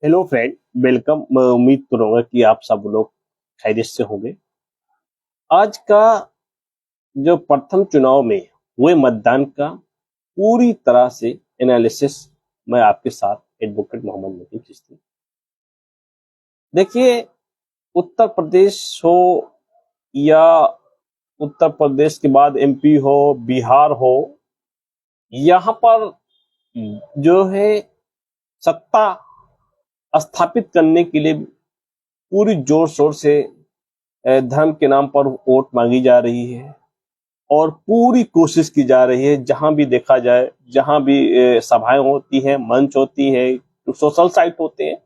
Hello friend, welcome. मैं उम्मीद करूंगा कि आप सब लोग खैरियत से होंगे। आज का जो प्रथम चुनाव में हुए मतदान का पूरी तरह से एनालिसिस मैं आपके साथ एडवोकेट मोहम्मद नदीम चिश्ती। देखिए, उत्तर प्रदेश हो या उत्तर प्रदेश के बाद एमपी हो, बिहार हो, यहाँ पर जो है सत्ता स्थापित करने के लिए पूरी जोर शोर से धर्म के नाम पर वोट मांगी जा रही है और पूरी कोशिश की जा रही है। जहां भी देखा जाए, जहां भी सभाएं होती हैं, मंच होती है, सोशल साइट होते हैं,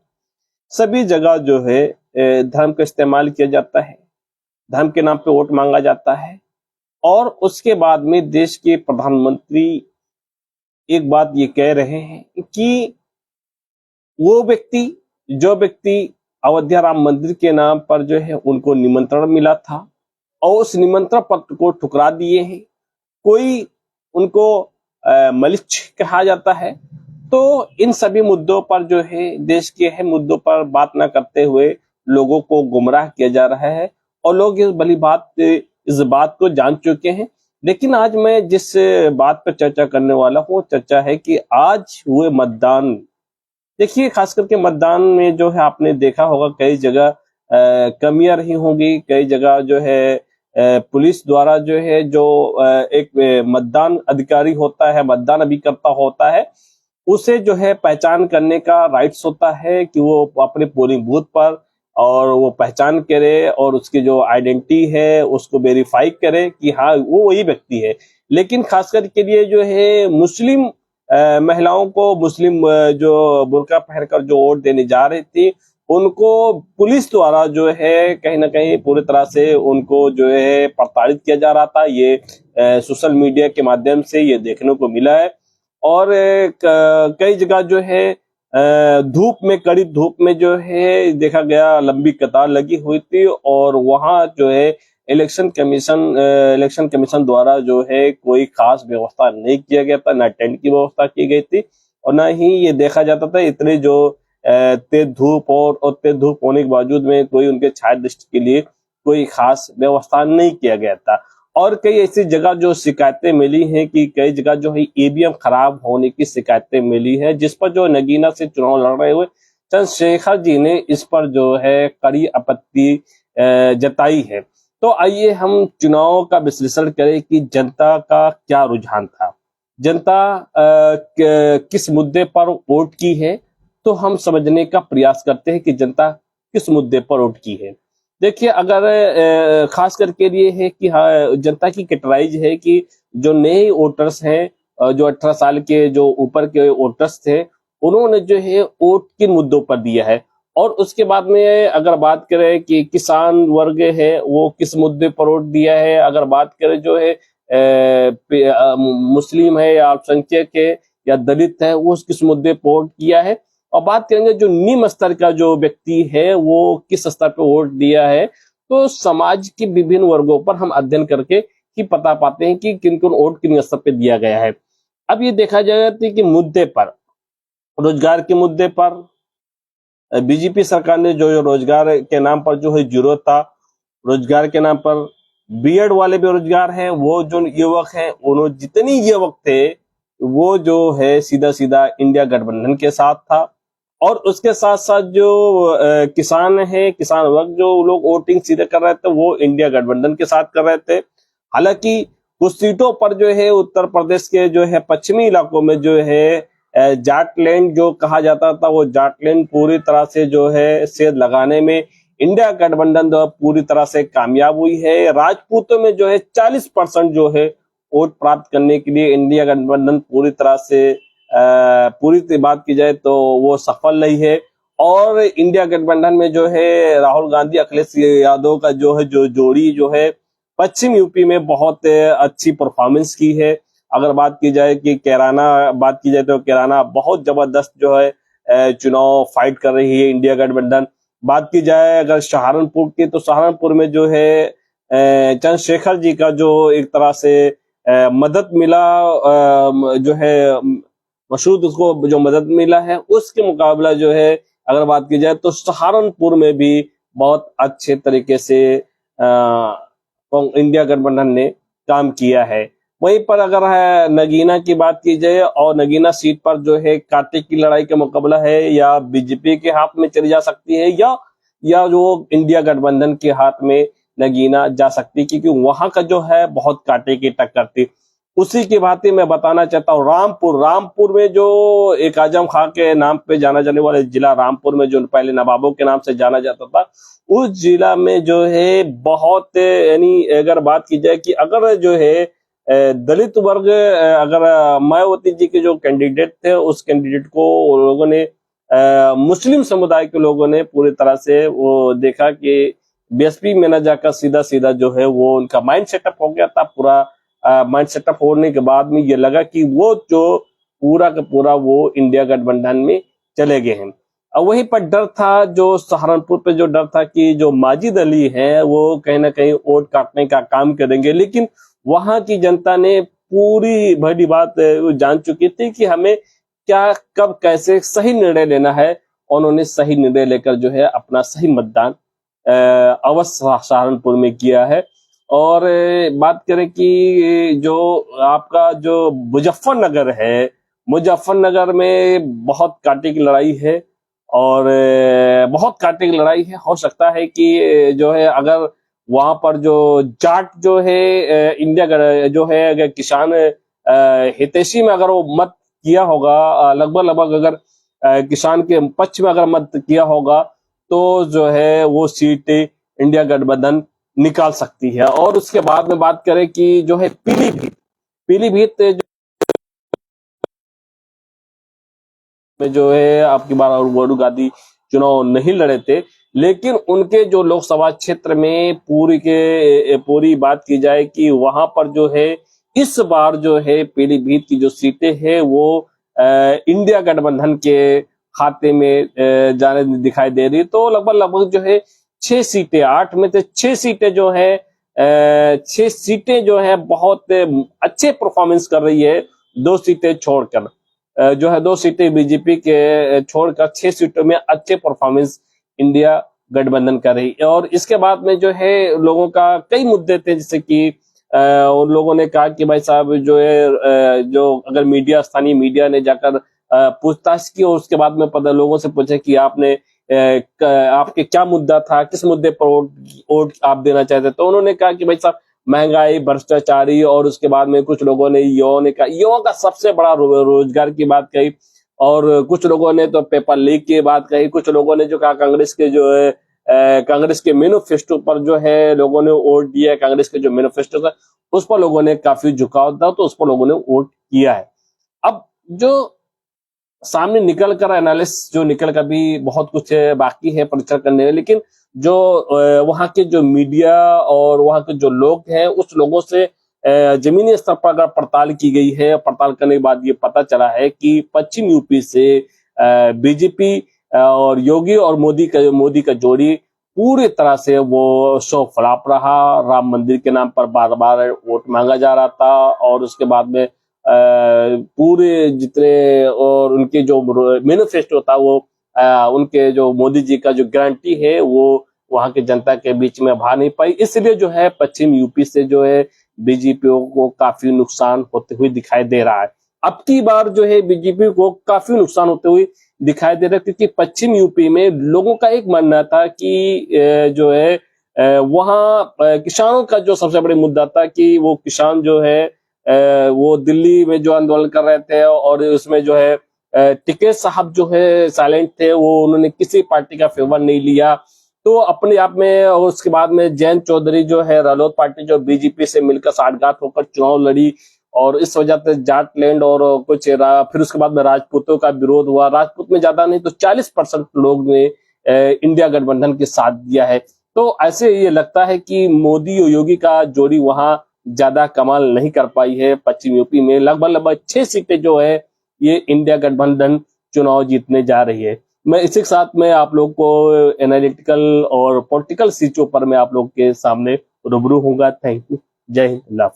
सभी जगह जो है धर्म का इस्तेमाल किया जाता है, धर्म के नाम पे वोट मांगा जाता है। और उसके बाद में देश के प्रधानमंत्री एक बात ये कह रहे हैं कि वो व्यक्ति, जो व्यक्ति अयोध्या राम मंदिर के नाम पर जो है उनको निमंत्रण मिला था और उस निमंत्रण पत्र को ठुकरा दिए हैं। कोई उनको मलिच्छ कहा जाता है। तो इन सभी मुद्दों पर जो है, देश के अहम मुद्दों पर बात न करते हुए लोगों को गुमराह किया जा रहा है और लोग इस बात को जान चुके हैं। लेकिन आज मैं जिस बात पर चर्चा करने वाला हूँ, चर्चा है कि आज हुए मतदान। देखिए, खास करके मतदान में जो है आपने देखा होगा कई जगह कमियां रही होंगी, कई जगह जो है पुलिस द्वारा जो है जो एक मतदान अधिकारी होता है, मतदान अभिकर्ता होता है, उसे जो है पहचान करने का राइट्स होता है कि वो अपने पोलिंग बूथ पर और वो पहचान करे और उसकी जो आइडेंटिटी है उसको वेरीफाई करे कि हाँ वो वही व्यक्ति है। लेकिन खास करके लिए जो है मुस्लिम महिलाओं को, मुस्लिम जो बुर्का पहनकर जो वोट देने जा रही थी, उनको पुलिस द्वारा जो है कहीं ना कहीं पूरी तरह से उनको जो है प्रताड़ित किया जा रहा था। ये सोशल मीडिया के माध्यम से ये देखने को मिला है। और कई जगह जो है धूप में, कड़ी धूप में जो है देखा गया, लंबी कतार लगी हुई थी और वहां जो है इलेक्शन कमीशन द्वारा जो है कोई खास व्यवस्था नहीं किया गया था, ना टेंट की व्यवस्था की गई थी और ना ही ये देखा जाता था इतने जो तेज धूप और तेज धूप होने के बावजूद में कोई उनके छाया दृष्टि के लिए कोई खास व्यवस्था नहीं किया गया था। और कई ऐसी जगह जो शिकायतें मिली हैं कि कई जगह जो है ईवीएम खराब होने की शिकायतें मिली है, जिस पर जो नगीना से चुनाव लड़ रहे हुए चंद्रशेखर जी ने इस पर जो है कड़ी आपत्ति जताई है। तो आइए हम चुनाव का विश्लेषण करें कि जनता का क्या रुझान था, जनता किस मुद्दे पर वोट की है। तो हम समझने का प्रयास करते हैं कि जनता किस मुद्दे पर वोट की है। देखिए, अगर खास करके ये है कि हाँ, जनता की कैटेगराइज है कि जो नए वोटर्स हैं, जो 18 साल के जो ऊपर के वोटर्स थे, उन्होंने जो है वोट किन मुद्दों पर दिया है। और उसके बाद में अगर बात करें कि किसान वर्ग है वो किस मुद्दे पर वोट दिया है, अगर बात करें जो है मुस्लिम है या अल्पसंख्यक है या दलित है, वो किस मुद्दे पर वोट किया है, और बात करेंगे जो निम्न स्तर का जो व्यक्ति है वो किस स्तर पर वोट दिया है। तो समाज के विभिन्न वर्गों पर हम अध्ययन करके ही पता पाते हैं कि किन किन वोट किन स्तर पे दिया गया है। अब ये देखा जाएगा कि मुद्दे पर, रोजगार के मुद्दे पर बीजेपी सरकार ने जो रोजगार के नाम पर जो है जीरो था, रोजगार के नाम पर बीएड वाले बेरोजगार हैं, वो जो युवक हैं, उन्होंने जितनी युवक थे वो जो है सीधा सीधा इंडिया गठबंधन के साथ था। और उसके साथ साथ जो किसान है, किसान वर्ग जो लोग वोटिंग सीधे कर रहे थे वो इंडिया गठबंधन के साथ कर रहे थे। हालांकि कुछ सीटों पर जो है उत्तर प्रदेश के जो है पश्चिमी इलाकों में जो है जाटलैंड जो कहा जाता था, वो जाटलैंड पूरी तरह से जो है सेध लगाने में इंडिया गठबंधन पूरी तरह से कामयाब हुई है। राजपूतों में जो है 40% जो है वोट प्राप्त करने के लिए इंडिया गठबंधन पूरी तरह से पूरी बात की जाए तो वो सफल रही है। और इंडिया गठबंधन में जो है राहुल गांधी, अखिलेश यादव का जो है जो जोड़ी जो है पश्चिम यूपी में बहुत अच्छी परफॉर्मेंस की है। अगर बात की जाए कि बात की जाए तो कैराना बहुत जबरदस्त जो है चुनाव फाइट कर रही है इंडिया गठबंधन। बात की जाए अगर सहारनपुर की, तो सहारनपुर में जो है चंद्रशेखर जी का जो एक तरह से मदद मिला, जो है मसूद उसको जो मदद मिला है, उसके मुकाबला जो है अगर बात की जाए तो सहारनपुर में भी बहुत अच्छे तरीके से इंडिया गठबंधन ने काम किया है। वहीं पर अगर है नगीना की बात की जाए और नगीना सीट पर जो है कांटे की लड़ाई का मुकाबला है या बीजेपी के हाथ में चली जा सकती है या जो इंडिया गठबंधन के हाथ में नगीना जा सकती है, क्योंकि वहां का जो है बहुत कांटे की टक्कर थी। उसी की भांति मैं बताना चाहता हूँ रामपुर में जो एक आजम खां के नाम पे जाना जाने वाले जिला रामपुर में जो पहले नवाबों के नाम से जाना जाता था, उस जिला में जो है बहुत यानी अगर बात की जाए कि अगर जो है दलित वर्ग अगर मायावती जी के जो कैंडिडेट थे उस कैंडिडेट को लोगों ने मुस्लिम समुदाय के लोगों ने पूरी तरह से वो देखा कि बीएसपी में न जाकर सीधा सीधा जो है वो उनका माइंड सेटअप हो गया था। पूरा माइंड सेटअप होने के बाद में ये लगा कि वो जो पूरा का पूरा वो इंडिया गठबंधन में चले गए हैं। और वहीं पर डर था, जो सहारनपुर पे जो डर था कि जो माजिद अली है वो कहीं ना कहीं वोट काटने का काम करेंगे, लेकिन वहां की जनता ने पूरी भली बात जान चुकी थी कि हमें क्या कब कैसे सही निर्णय लेना है। उन्होंने सही निर्णय लेकर जो है अपना सही मतदान अवश्य सहारनपुर में किया है। और बात करें कि जो आपका जो मुजफ्फरनगर है, मुजफ्फरनगर में बहुत कांटे की लड़ाई है और बहुत कांटे की लड़ाई है। हो सकता है कि जो है अगर वहां पर जो जाट जो है इंडिया जो है अगर किसान हितैषी में अगर वो मत किया होगा, लगभग अगर किसान के पक्ष में अगर मत किया होगा तो जो है वो सीट इंडिया गठबंधन निकाल सकती है। और उसके बाद में बात करें कि जो है पीलीभीत में जो है आपकी बार और राहुल गांधी चुनाव नहीं लड़े थे, लेकिन उनके जो लोकसभा क्षेत्र में पूरी बात की जाए कि वहां पर जो है इस बार जो है पीलीभीत की जो सीटें हैं वो इंडिया गठबंधन के खाते में जाने दिखाई दे रही। तो लगभग जो है 6 सीटें, 8 में से 6 सीटें जो है 6 सीटें जो है बहुत अच्छे परफॉर्मेंस कर रही है। 2 सीटें छोड़कर जो है 2 सीटें बीजेपी के छोड़कर 6 सीटों में अच्छे परफॉर्मेंस इंडिया गठबंधन कर रही है। और इसके बाद में जो है लोगों का कई मुद्दे थे, जैसे कि उन लोगों ने कहा कि भाई साहब जो है जो अगर मीडिया, स्थानीय मीडिया ने जाकर पूछताछ की और उसके बाद में पता लोगों से पूछे कि आपने आपके क्या मुद्दा था, किस मुद्दे पर वोट आप देना चाहते, तो उन्होंने कहा कि भाई साहब महंगाई, भ्रष्टाचारी, और उसके बाद में कुछ लोगों ने युवाओं का सबसे बड़ा रोजगार की बात कही, और कुछ लोगों ने तो पेपर लीक की बात कही, कुछ लोगों ने जो कहा कांग्रेस के जो है कांग्रेस के मैनिफेस्टो पर जो है लोगों ने वोट दिया, कांग्रेस के जो मैनिफेस्टो था उस पर लोगों ने काफी झुकाव था तो उस पर लोगों ने वोट किया है। अब जो सामने निकल कर एनालिसिस जो निकल कर भी बहुत कुछ बाकी है परीक्षण करने में, लेकिन जो वहां के जो मीडिया और वहां के जो लोग हैं उस लोगों से जमीनी स्तर पर अगर पड़ताल की गई है, पड़ताल करने के बाद ये पता चला है कि पश्चिम यूपी से बीजेपी और योगी और मोदी का जोड़ी पूरी तरह से वो शो फ्लॉप रहा। राम मंदिर के नाम पर बार बार वोट मांगा जा रहा था और उसके बाद में पूरे जितने और उनके जो मैनिफेस्टो था वो उनके जो मोदी जी का जो गारंटी है वो वहां की जनता के बीच में भा नहीं पाई। इसलिए जो है पश्चिम यूपी से जो है बीजेपी को काफी नुकसान होते हुए दिखाई दे रहा है। अब की बार जो है बीजेपी को काफी नुकसान होते हुए दिखाई दे रहा है, क्योंकि पश्चिम यूपी में लोगों का एक मानना था कि जो है वहाँ किसानों का जो सबसे बड़ा मुद्दा था कि वो किसान जो है वो दिल्ली में जो आंदोलन कर रहे थे और उसमें जो है टिकैत साहब जो है साइलेंट थे, वो उन्होंने किसी पार्टी का फेवर नहीं लिया। तो अपने आप में, और उसके बाद में जयंत चौधरी जो है रालोद पार्टी जो बीजेपी से मिलकर साठगांठ होकर चुनाव लड़ी और इस वजह से जाट लैंड और कुछ फिर उसके बाद में राजपूतों का विरोध हुआ। राजपूत में ज्यादा नहीं तो 40% लोग ने इंडिया गठबंधन के साथ दिया है। तो ऐसे ये लगता है कि मोदी और योगी का जोड़ी वहां ज्यादा कमाल नहीं कर पाई है। पश्चिम यूपी में लगभग 6 सीटें जो है ये इंडिया गठबंधन चुनाव जीतने जा रही है। मैं इसी के साथ में आप लोग को एनालिटिकल और पॉलिटिकल चीजों पर मैं आप लोग के सामने रूबरू होऊंगा। Thank you. जय हिंद।